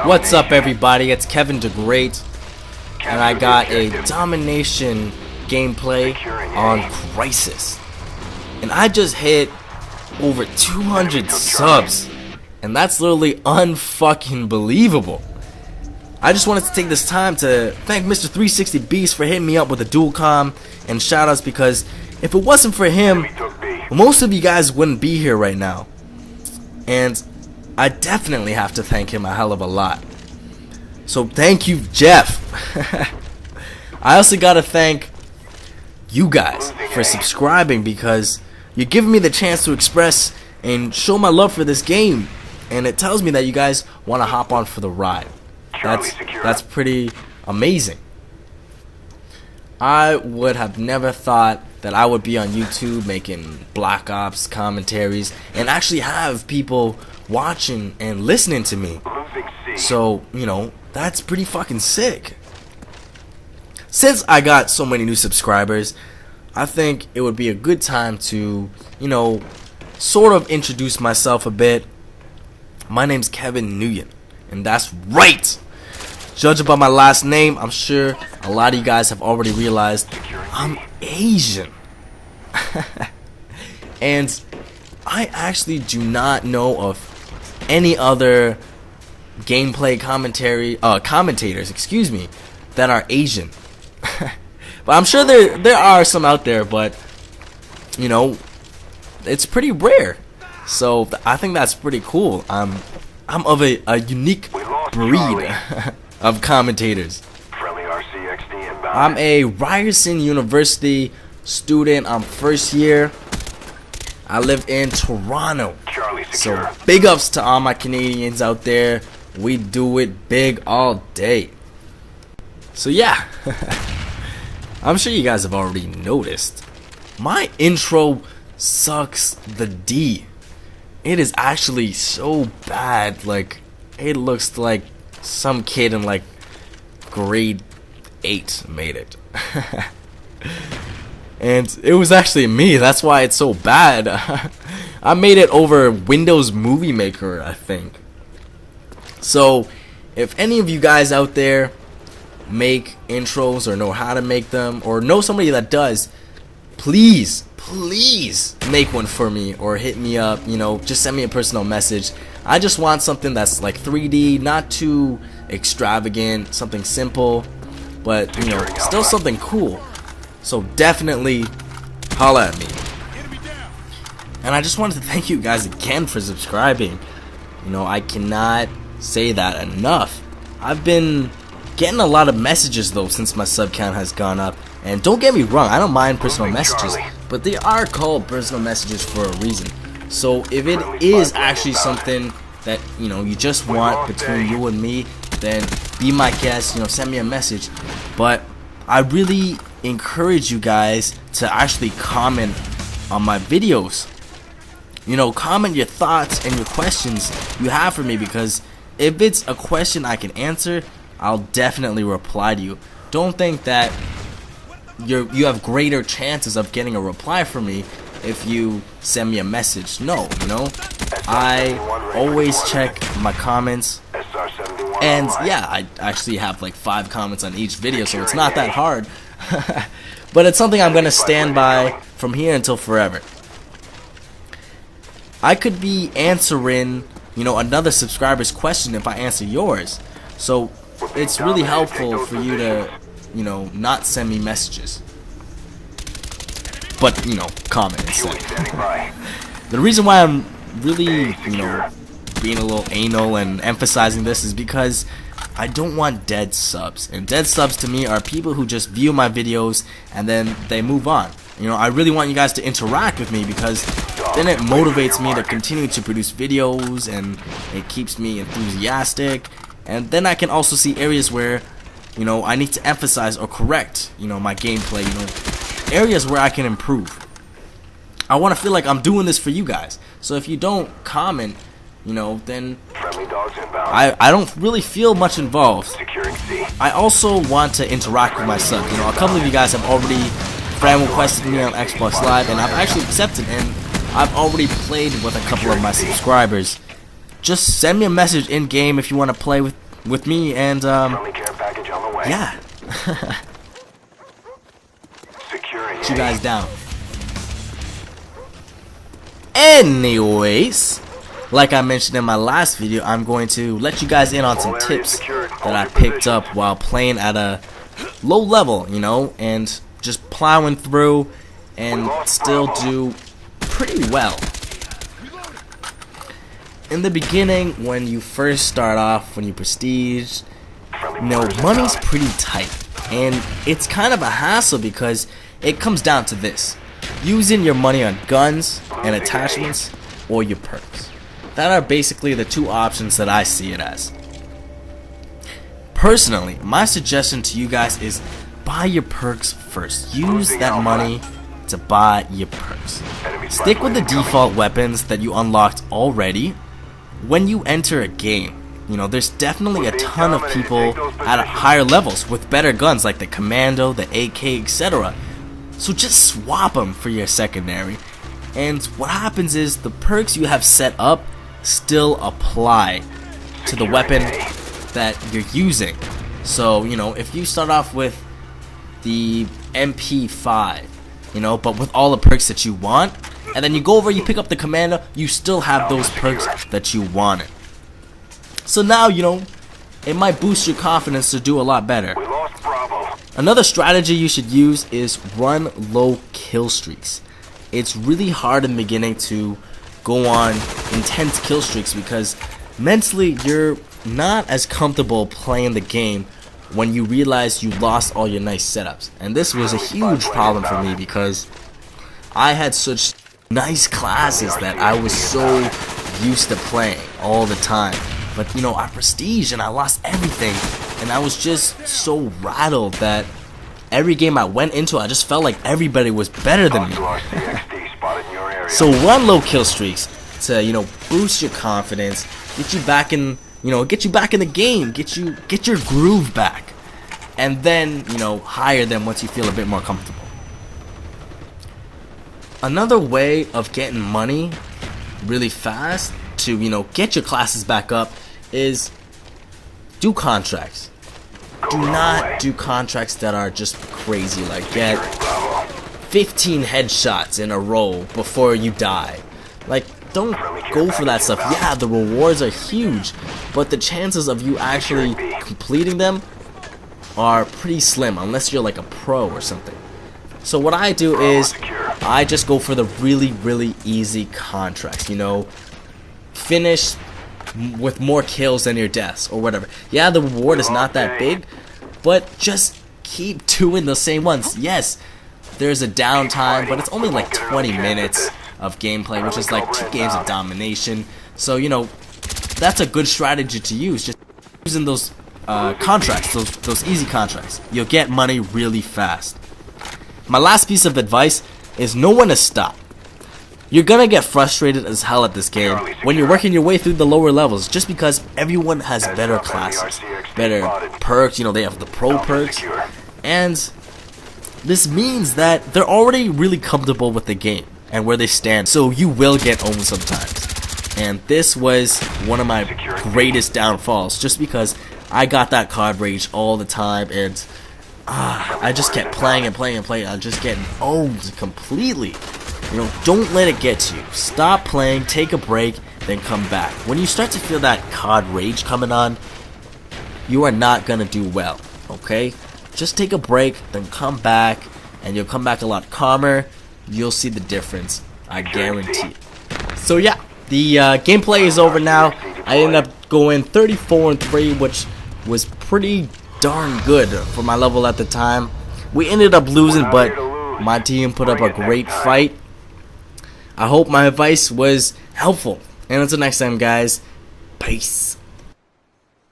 What's up, everybody? It's Kevin DeGreat, and I got a domination gameplay on Crysis, and I just hit over 200 subs, and that's literally unfucking believable. I just wanted to take this time to thank Mr. 360 Beast for hitting me up with a dual com and shoutouts, because if it wasn't for him, most of you guys wouldn't be here right now. And I definitely have to thank him a hell of a lot. So thank you, Jeff. I also gotta thank you guys for subscribing, because you're giving me the chance to express and show my love for this game, and it tells me that you guys want to hop on for the ride. That's pretty amazing. I would have never thought that I would be on YouTube making Black Ops commentaries and actually have people watching and listening to me. So, you know, that's pretty fucking sick. Since I got so many new subscribers, I think it would be a good time to, you know, sort of introduce myself a bit. My name's Kevin Nguyen, and that's right! Judging by my last name, I'm sure a lot of you guys have already realized I'm Asian. And I actually do not know of any other gameplay commentators, excuse me, that are Asian. But I'm sure there are some out there, but you know, it's pretty rare. So I think that's pretty cool. I'm of a unique breed of commentators. I'm a Ryerson University student. I'm first year. I live in Toronto. So big ups to all my Canadians out there. We do it big all day. So yeah, I'm sure you guys have already noticed, my intro sucks the D. It is actually so bad, like it looks like some kid in like grade 8 made it. And it was actually me, that's why it's so bad. I made it over Windows Movie Maker, I think. So if any of you guys out there make intros or know how to make them, or know somebody that does, please make one for me, or hit me up, you know, just send me a personal message. I just want something that's like 3D, not too extravagant, something simple, but you know, still something cool. So definitely holla at me. And I just wanted to thank you guys again for subscribing. You know, I cannot say that enough. I've been getting a lot of messages though since my sub count has gone up, and don't get me wrong, I don't mind personal messages, but they are called personal messages for a reason. So if it is actually something that, you know, you just want between you and me, then be my guest, you know, send me a message. But I really encourage you guys to actually comment on my videos. You know, comment your thoughts and your questions you have for me, because if it's a question I can answer, I'll definitely reply to you. Don't think that you have greater chances of getting a reply from me if you send me a message. No, you know, I always check my comments, and yeah, I actually have like 5 comments on each video, so it's not that hard. But it's something I'm gonna stand by from here until forever. I could be answering, you know, another subscriber's question if I answer yours, so it's really helpful for you to, you know, not send me messages, but, you know, comment instead. The reason why I'm really, you know, being a little anal and emphasizing this is because I don't want dead subs. And dead subs to me are people who just view my videos and then they move on. You know, I really want you guys to interact with me, because then it motivates me to continue to produce videos, and it keeps me enthusiastic. And then I can also see areas where, you know, I need to emphasize or correct, you know, my gameplay, you know, areas where I can improve. I want to feel like I'm doing this for you guys. So if you don't comment, you know, then I don't really feel much involved. I also want to interact with my sub. You know, a couple of you guys have already friend requested me on Xbox Live, and I've actually accepted, and I've already played with a couple of my subscribers. Just send me a message in game if you want to play with with me, and Friendly care package on the way. yeah, Securing put you A. guys down. Anyways, like I mentioned in my last video, I'm going to let you guys in on some tips that I picked up while playing at a low level, you know, and just plowing through and still do pretty well. In the beginning, when you first start off, when you prestige, you know, money's pretty tight, and it's kind of a hassle because it comes down to this: using your money on guns and attachments or your perks. That are basically the two options that I see it as. Personally, my suggestion to you guys is buy your perks first. Use that money to buy your perks. Stick with the default weapons that you unlocked already. When you enter a game, you know, there's definitely a ton of people at higher levels with better guns like the Commando, the AK, etc. So just swap them for your secondary. And what happens is the perks you have set up still apply to the weapon that you're using. So, you know, if you start off with the MP5, you know, but with all the perks that you want, and then you go over, you pick up the Commando, you still have those perks that you wanted. So now, you know, it might boost your confidence to do a lot better. We lost Bravo. Another strategy you should use is run low kill streaks. It's really hard in the beginning to go on intense kill streaks because mentally you're not as comfortable playing the game when you realize you lost all your nice setups. And this was a huge problem for me because I had such nice classes that I was so used to playing all the time. But you know, I prestige and I lost everything, and I was just so rattled that every game I went into, I just felt like everybody was better than me. So run low kill streaks to, you know, boost your confidence, get you back in, you know, get you back in the game, get your groove back, and then, you know, hire them once you feel a bit more comfortable. Another way of getting money really fast to, you know, get your classes back up is do contracts. Do not do contracts that are just crazy, like get 15 headshots in a row before you die. Like, don't go for that stuff. Yeah, the rewards are huge, but the chances of you actually completing them are pretty slim unless you're like a pro or something. So what I do is I just go for the really easy contracts, you know, finish with more kills than your deaths or whatever. Yeah, the reward is not that big, but just keep doing the same ones. Yes, there's a downtime, but it's only like 20 minutes of gameplay, which is like 2 games of domination. So, you know, that's a good strategy to use, just using those contracts, those easy contracts. You'll get money really fast. My last piece of advice is know when to stop. You're gonna get frustrated as hell at this game when you're working your way through the lower levels, just because everyone has better classes, better perks, you know, they have the pro perks, and this means that they're already really comfortable with the game and where they stand, so you will get owned sometimes. And this was one of my greatest downfalls, just because I got that card rage all the time, and I just kept playing and playing and playing. I'm just getting owned completely. You know, don't let it get to you. Stop playing, take a break, then come back. When you start to feel that card rage coming on, you are not gonna do well, okay? Just take a break, then come back, and you'll come back a lot calmer. You'll see the difference, I guarantee it. So yeah, the gameplay is over now. I ended up going 34-3, which was pretty darn good for my level at the time. We ended up losing, but my team put up a great fight. I hope my advice was helpful. And until next time, guys, peace.